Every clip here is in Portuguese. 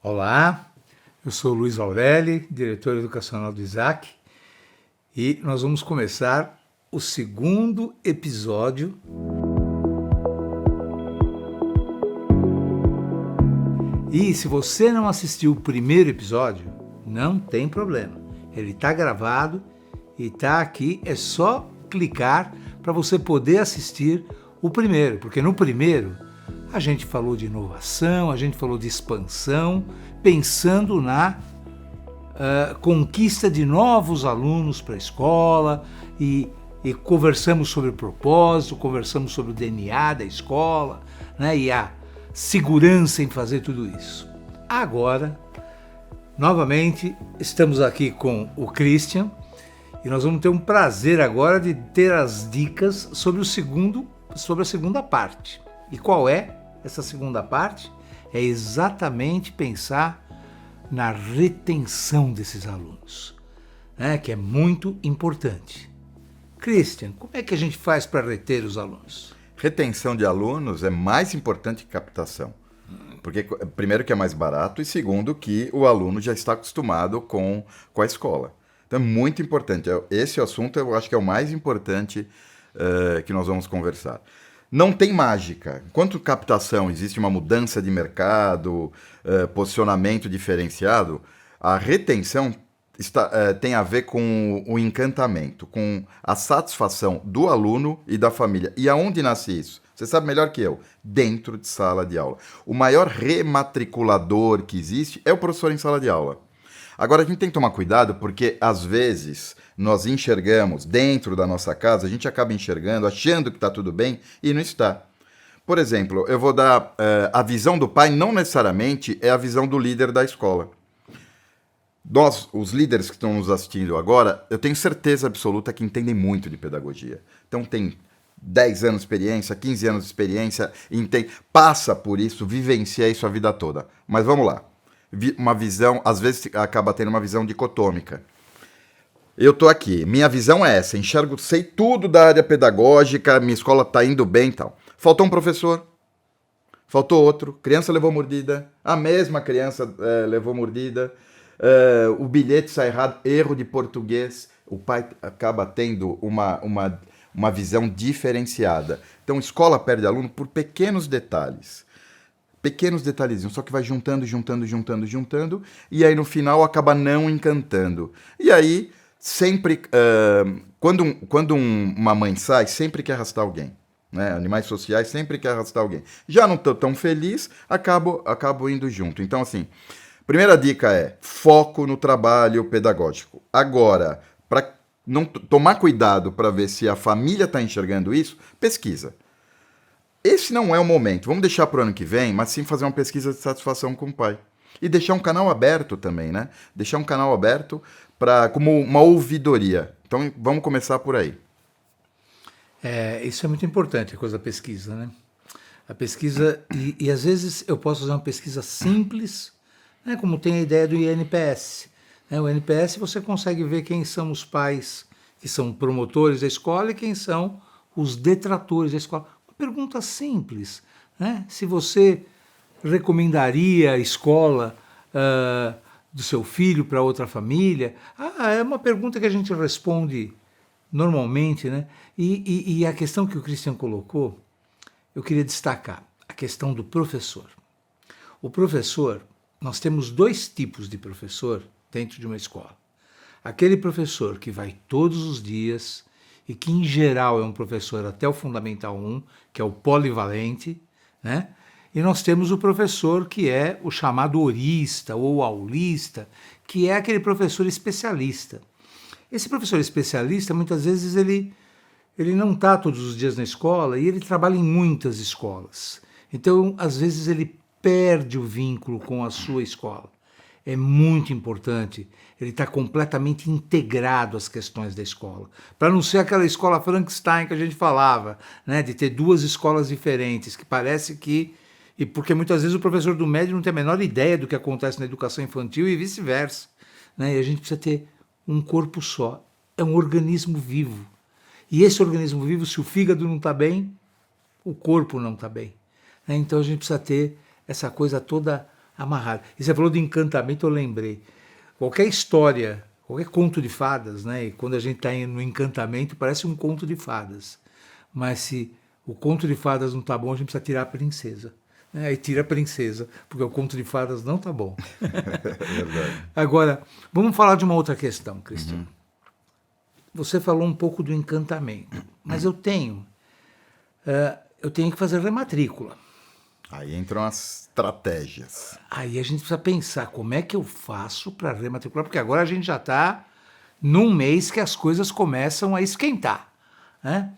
Olá, eu sou Luiz Aureli, diretor educacional do Isaac, e nós vamos começar o segundo episódio e se você não assistiu o primeiro episódio, não tem problema, ele está gravado e está aqui, é só clicar para você poder assistir o primeiro, porque no primeiro a gente falou de inovação, a gente falou de expansão, pensando na conquista de novos alunos para a escola e conversamos sobre o propósito, conversamos sobre o DNA da escola, né, e a segurança em fazer tudo isso. Agora, novamente, estamos aqui com o Christian e nós vamos ter um prazer agora de ter as dicas sobre a segunda parte. E qual é essa segunda parte? É exatamente pensar na retenção desses alunos, né, que é muito importante. Christian, como é que a gente faz para reter os alunos? Retenção de alunos é mais importante que captação. Porque, primeiro, que é mais barato e, segundo, que o aluno já está acostumado com a escola. Então, é muito importante. Esse assunto eu acho que é o mais importante que nós vamos conversar. Não tem mágica. Enquanto captação existe uma mudança de mercado, posicionamento diferenciado, a retenção tem a ver com o encantamento, com a satisfação do aluno e da família. E aonde nasce isso? Você sabe melhor que eu. Dentro de sala de aula. O maior rematriculador que existe é o professor em sala de aula. Agora, a gente tem que tomar cuidado porque, às vezes, nós enxergamos dentro da nossa casa, a gente acaba enxergando, achando que está tudo bem e não está. Por exemplo, eu vou dar a visão do pai, não necessariamente é a visão do líder da escola. Nós, os líderes que estão nos assistindo agora, eu tenho certeza absoluta que entendem muito de pedagogia. Então, tem 10 anos de experiência, 15 anos de experiência, passa por isso, vivencia isso a vida toda. Mas vamos lá. Uma visão, às vezes acaba tendo uma visão dicotômica. Eu tô aqui, minha visão é essa, enxergo, sei tudo da área pedagógica, minha escola tá indo bem e tal. Faltou um professor, faltou outro, criança levou mordida, a mesma criança levou mordida, o bilhete sai errado, erro de português, o pai acaba tendo uma visão diferenciada. Então, escola perde aluno por pequenos detalhes. Pequenos detalhezinhos, só que vai juntando, e aí no final acaba não encantando. E aí, sempre, quando uma mãe sai, sempre quer arrastar alguém. Né? Animais sociais sempre quer arrastar alguém. Já não estou tão feliz, acabo indo junto. Então, assim, primeira dica é foco no trabalho pedagógico. Agora, para não tomar cuidado para ver se a família está enxergando isso, pesquisa. Esse não é o momento. Vamos deixar para o ano que vem, mas sim fazer uma pesquisa de satisfação com o pai. E deixar um canal aberto também, né? Deixar um canal aberto como uma ouvidoria. Então, vamos começar por aí. Isso é muito importante, a coisa da pesquisa, né? A pesquisa, e às vezes eu posso fazer uma pesquisa simples, né, como tem a ideia do INPS. Né? O INPS você consegue ver quem são os pais que são promotores da escola e quem são os detratores da escola. Pergunta simples, né? Se você recomendaria a escola do seu filho para outra família, é uma pergunta que a gente responde normalmente, né? E a questão que o Christian colocou, eu queria destacar, a questão do professor. O professor, nós temos dois tipos de professor dentro de uma escola. Aquele professor que vai todos os dias e que, em geral, é um professor até o Fundamental 1, que é o polivalente, né? E nós temos o professor que é o chamado horista ou aulista, que é aquele professor especialista. Esse professor especialista, muitas vezes, ele não está todos os dias na escola e ele trabalha em muitas escolas. Então, às vezes, ele perde o vínculo com a sua escola. É muito importante ele estar completamente integrado às questões da escola. Para não ser aquela escola Frankenstein que a gente falava, né, de ter duas escolas diferentes, que parece que... E porque muitas vezes o professor do médio não tem a menor ideia do que acontece na educação infantil e vice-versa. Né? E a gente precisa ter um corpo só. É um organismo vivo. E esse organismo vivo, se o fígado não está bem, o corpo não está bem. Né? Então a gente precisa ter essa coisa toda Amarrado. E você falou de encantamento, eu lembrei. Qualquer história, qualquer conto de fadas, né? E quando a gente está no encantamento, parece um conto de fadas. Mas se o conto de fadas não tá bom, a gente precisa tirar a princesa. Né? Aí tira a princesa, porque o conto de fadas não tá bom. É verdade. Agora, vamos falar de uma outra questão, Cristiano. Você falou um pouco do encantamento, mas eu tenho que fazer rematrícula. Aí entram as estratégias. Aí a gente precisa pensar como é que eu faço para rematricular, porque agora a gente já está num mês que as coisas começam a esquentar, né?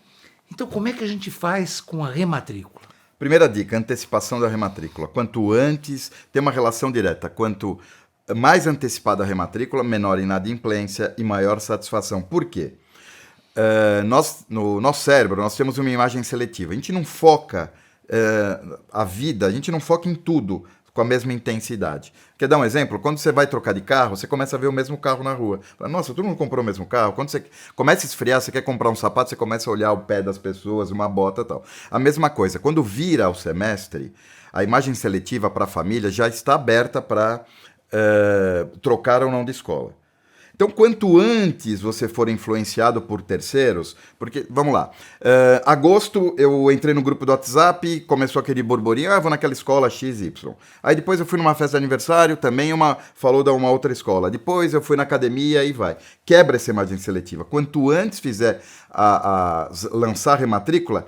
Então, como é que a gente faz com a rematrícula? Primeira dica, antecipação da rematrícula. Quanto antes, tem uma relação direta. Quanto mais antecipada a rematrícula, menor inadimplência e maior satisfação. Por quê? No nosso cérebro, nós temos uma imagem seletiva. A gente não foca a vida, a gente não foca em tudo com a mesma intensidade. Quer dar um exemplo? Quando você vai trocar de carro, você começa a ver o mesmo carro na rua. Fala, nossa, todo mundo comprou o mesmo carro. Quando você começa a esfriar, você quer comprar um sapato, você começa a olhar o pé das pessoas, uma bota e tal. A mesma coisa, quando vira o semestre, a imagem seletiva para a família já está aberta para trocar ou não de escola. Então, quanto antes você for influenciado por terceiros, porque, vamos lá, agosto eu entrei no grupo do WhatsApp, começou aquele burburinho, vou naquela escola XY. Aí depois eu fui numa festa de aniversário, também falou de uma outra escola. Depois eu fui na academia e vai. Quebra essa imagem seletiva. Quanto antes fizer lançar a rematrícula,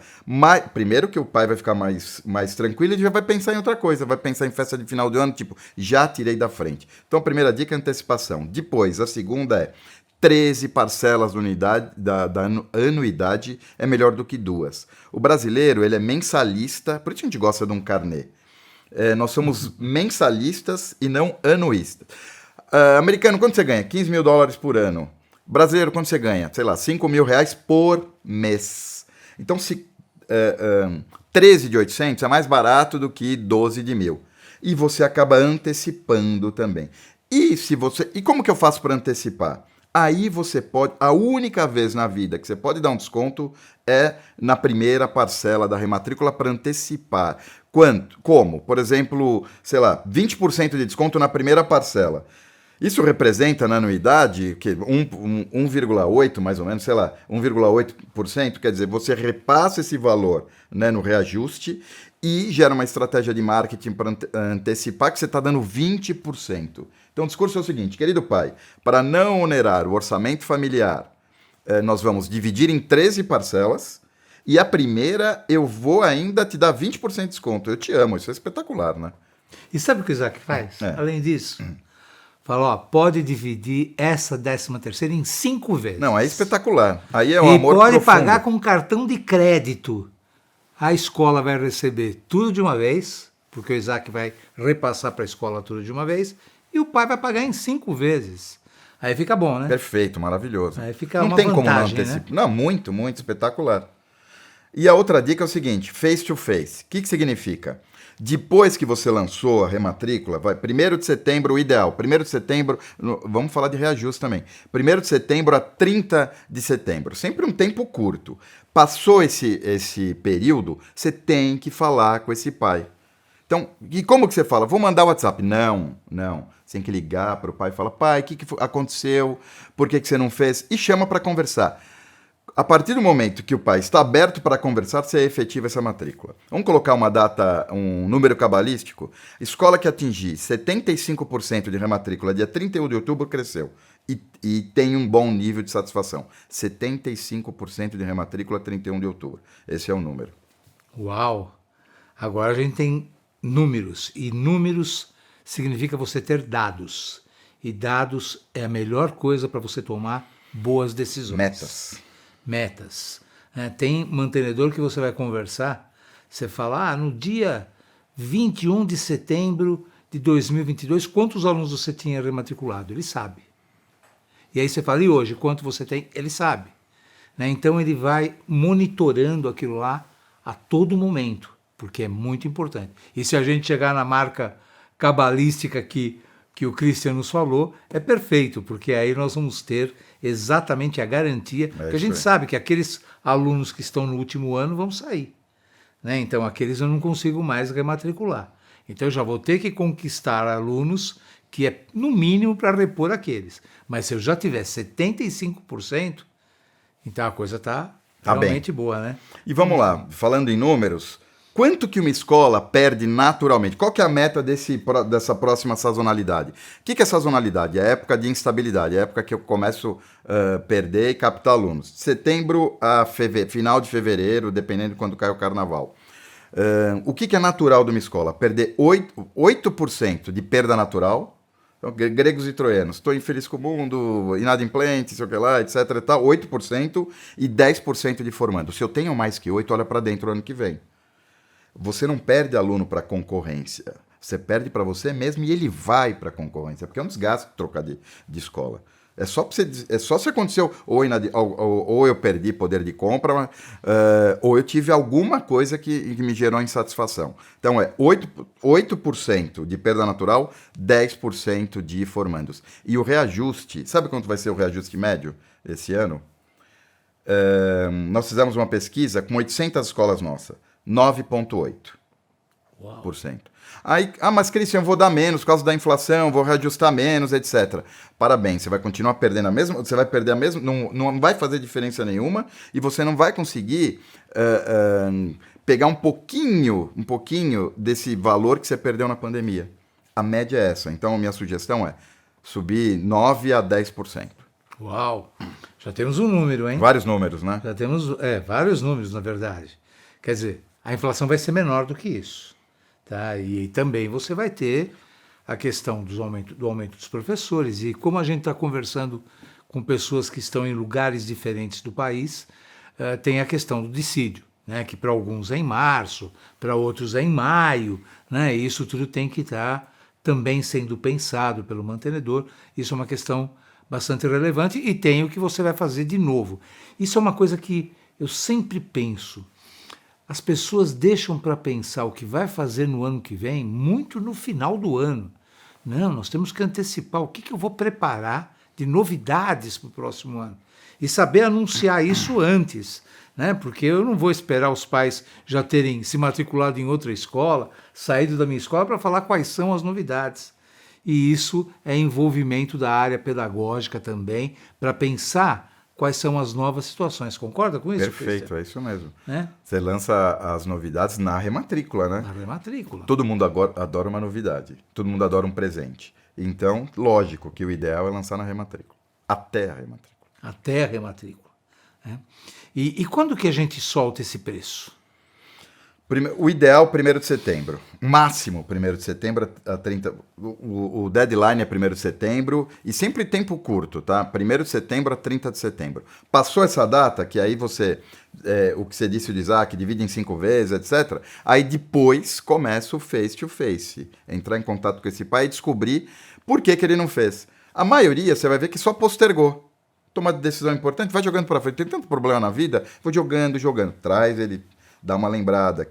primeiro que o pai vai ficar mais tranquilo e já vai pensar em outra coisa, vai pensar em festa de final de ano, tipo, já tirei da frente. Então a primeira dica é antecipação. Depois, a segunda é 13 parcelas da anuidade é melhor do que 2. O brasileiro, ele é mensalista, por isso a gente gosta de um carnê. Nós somos mensalistas e não anuístas. Americano, quanto você ganha? $15 mil por ano. Brasileiro, quanto você ganha? Sei lá, R$5 mil por mês. Então, 13 de 800 é mais barato do que 12 de 1.000. E você acaba antecipando também. E como que eu faço para antecipar? Aí você pode, a única vez na vida que você pode dar um desconto é na primeira parcela da rematrícula para antecipar. Quanto? Como? Por exemplo, sei lá, 20% de desconto na primeira parcela. Isso representa na anuidade que 1,8 mais ou menos, sei lá, 1,8%, quer dizer, você repassa esse valor, né, no reajuste e gera uma estratégia de marketing para antecipar que você está dando 20%. Então o discurso é o seguinte, querido pai, para não onerar o orçamento familiar, nós vamos dividir em 13 parcelas e a primeira eu vou ainda te dar 20% de desconto. Eu te amo, isso é espetacular, né? E sabe o que o Isaac faz? Além disso, fala, pode dividir essa 13ª em 5 vezes. Não, é espetacular. Aí é um amor profundo. E pode profundo. pagar com cartão de crédito. A escola vai receber tudo de uma vez, porque o Isaac vai repassar para a escola tudo de uma vez, e o pai vai pagar em 5 vezes. Aí fica bom, né? Perfeito, maravilhoso. Aí fica não uma tem vantagem, como não antecipar. Né? Não, muito, muito espetacular. E a outra dica é o seguinte, face to face. O que significa? Depois que você lançou a rematrícula, vai 1º de setembro, o ideal, 1º de setembro, vamos falar de reajuste também, 1º de setembro a 30 de setembro, sempre um tempo curto. Passou esse período, você tem que falar com esse pai. Então, e como que você fala? Vou mandar o WhatsApp. Não. Você tem que ligar para o pai e falar, pai, o que aconteceu? Por que você não fez? E chama para conversar. A partir do momento que o pai está aberto para conversar, você efetiva essa matrícula. Vamos colocar uma data, um número cabalístico. Escola que atingir 75% de rematrícula dia 31 de outubro cresceu. E tem um bom nível de satisfação. 75% de rematrícula 31 de outubro. Esse é o número. Uau! Agora a gente tem números. E números significa você ter dados. E dados é a melhor coisa para você tomar boas decisões. Metas. Tem mantenedor que você vai conversar, você fala, no dia 21 de setembro de 2022, quantos alunos você tinha rematriculado? Ele sabe. E aí você fala, e hoje, quanto você tem? Ele sabe. Então ele vai monitorando aquilo lá a todo momento, porque é muito importante. E se a gente chegar na marca cabalística que o Christian nos falou, é perfeito, porque aí nós vamos ter exatamente a garantia, porque a gente sabe que aqueles alunos que estão no último ano vão sair. Então, aqueles eu não consigo mais rematricular. Então eu já vou ter que conquistar alunos que é no mínimo para repor aqueles. Mas se eu já tiver 75%, então a coisa está Tá bem. realmente boa, né? E vamos lá, falando em números, quanto que uma escola perde naturalmente? Qual que é a meta dessa próxima sazonalidade? O que é sazonalidade? É a época de instabilidade, é a época que eu começo a perder e captar alunos. Setembro a final de fevereiro, dependendo de quando cai o carnaval. O que é natural de uma escola? Perder 8% de perda natural. Então, gregos e troianos, estou infeliz com o mundo, inadimplente, sei o que lá, etc. E tal, 8% e 10% de formando. Se eu tenho mais que 8, olha para dentro o ano que vem. Você não perde aluno para concorrência. Você perde para você mesmo e ele vai para concorrência, porque é um desgaste trocar de escola. É só se aconteceu, ou eu perdi poder de compra, ou eu tive alguma coisa que me gerou insatisfação. Então é 8% de perda natural, 10% de formandos. E o reajuste, sabe quanto vai ser o reajuste médio esse ano? Nós fizemos uma pesquisa com 800 escolas nossas, 9,8%. Uau. Aí, mas Cristian, eu vou dar menos por causa da inflação, vou reajustar menos, etc. Parabéns, você vai continuar perdendo a mesma, você vai perder a mesma, não vai fazer diferença nenhuma e você não vai conseguir pegar um pouquinho desse valor que você perdeu na pandemia. A média é essa. Então, a minha sugestão é subir 9% a 10%. Uau! Já temos um número, hein? Vários números, né? Já temos vários números, na verdade. Quer dizer, a inflação vai ser menor do que isso. Tá? E também você vai ter a questão do aumento dos professores. E como a gente está conversando com pessoas que estão em lugares diferentes do país, tem a questão do dissídio, né? Que para alguns é em março, para outros é em maio. Né? E isso tudo tem que estar também sendo pensado pelo mantenedor. Isso é uma questão bastante relevante e tem o que você vai fazer de novo. Isso é uma coisa que eu sempre penso. As pessoas deixam para pensar o que vai fazer no ano que vem muito no final do ano. Não, nós temos que antecipar o que eu vou preparar de novidades para o próximo ano. E saber anunciar isso antes, né? Porque eu não vou esperar os pais já terem se matriculado em outra escola, saído da minha escola para falar quais são as novidades. E isso é envolvimento da área pedagógica também, para pensar quais são as novas situações. Concorda com isso, Perfeito, Cristian? é isso mesmo. Né? Você lança as novidades na rematrícula, né? Na rematrícula. Todo mundo adora uma novidade, todo mundo adora um presente. Então, lógico que o ideal é lançar na rematrícula, até a rematrícula. Até a rematrícula. Né? E quando que a gente solta esse preço? O ideal, 1º de setembro. Máximo, 1º de setembro a 30... O deadline é 1º de setembro e sempre tempo curto, tá? 1º de setembro a 30 de setembro. Passou essa data, que aí você... o que você disse, o Isaac, divide em 5 vezes, etc. Aí depois começa o face-to-face. Entrar em contato com esse pai e descobrir por que ele não fez. A maioria, você vai ver que só postergou. Toma decisão importante, vai jogando para frente. Tem tanto problema na vida, vou jogando. Traz ele... Dá uma lembrada.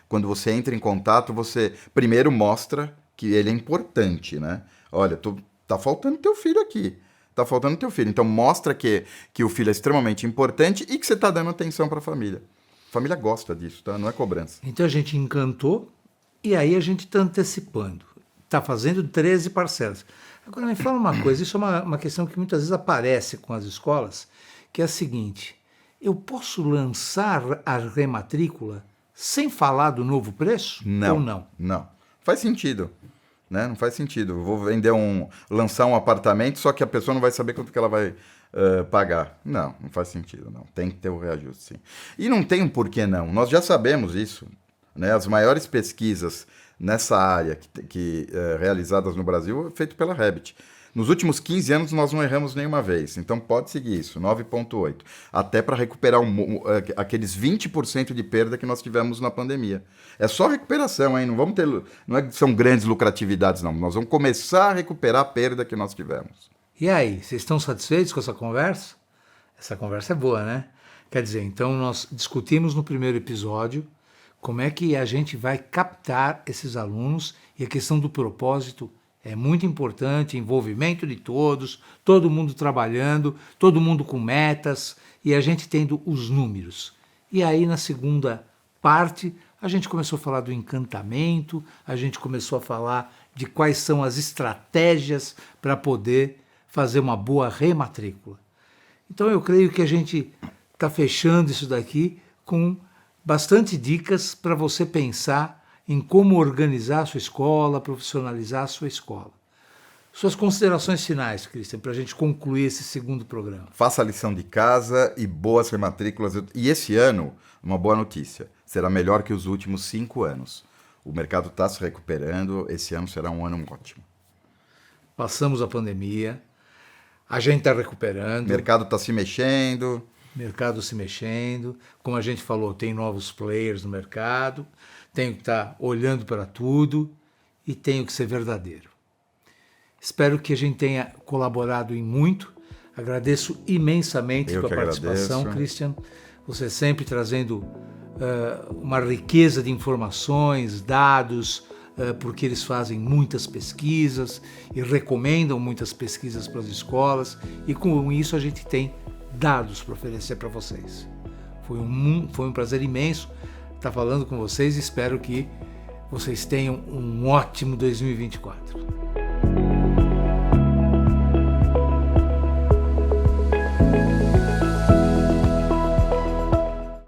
Quando você entra em contato, você primeiro mostra que ele é importante, né? Olha, tá faltando teu filho aqui. Tá faltando teu filho. Então mostra que o filho é extremamente importante e que você tá dando atenção para a família. A família gosta disso, tá? Não é cobrança. Então a gente encantou e aí a gente está antecipando. Está fazendo 13 parcelas. Agora me fala uma coisa, isso é uma questão que muitas vezes aparece com as escolas, que é a seguinte: eu posso lançar a rematrícula sem falar do novo preço? Não. Ou não? Não. Faz sentido. Né? Não faz sentido. Eu vou lançar um apartamento, só que a pessoa não vai saber quanto que ela vai pagar. Não faz sentido. Não. Tem que ter o reajuste, sim. E não tem um porquê não. Nós já sabemos isso. Né? As maiores pesquisas nessa área realizadas no Brasil é feito pela Rebit. Nos últimos 15 anos nós não erramos nenhuma vez, então pode seguir isso, 9,8. Até para recuperar aqueles 20% de perda que nós tivemos na pandemia. É só recuperação, hein? Não é que são grandes lucratividades, não. Nós vamos começar a recuperar a perda que nós tivemos. E aí, vocês estão satisfeitos com essa conversa? Essa conversa é boa, né? Quer dizer, então nós discutimos no primeiro episódio como é que a gente vai captar esses alunos e a questão do propósito é muito importante, envolvimento de todos, todo mundo trabalhando, todo mundo com metas e a gente tendo os números. E aí, na segunda parte, a gente começou a falar do encantamento, a gente começou a falar de quais são as estratégias para poder fazer uma boa rematrícula. Então eu creio que a gente está fechando isso daqui com bastante dicas para você pensar em como organizar a sua escola, profissionalizar a sua escola. Suas considerações finais, Christian, para a gente concluir esse segundo programa. Faça a lição de casa e boas rematrículas. E esse ano, uma boa notícia, será melhor que os últimos 5 anos. O mercado está se recuperando, esse ano será um ano ótimo. Passamos a pandemia, a gente está recuperando. O mercado está se mexendo. Mercado se mexendo, como a gente falou, tem novos players no mercado, tenho que estar olhando para tudo e tenho que ser verdadeiro. Espero que a gente tenha colaborado em muito, agradeço imensamente a sua participação, agradeço. Christian, você sempre trazendo uma riqueza de informações, dados, porque eles fazem muitas pesquisas e recomendam muitas pesquisas para as escolas e com isso a gente tem dados para oferecer para vocês. Foi um prazer imenso estar falando com vocês e espero que vocês tenham um ótimo 2024.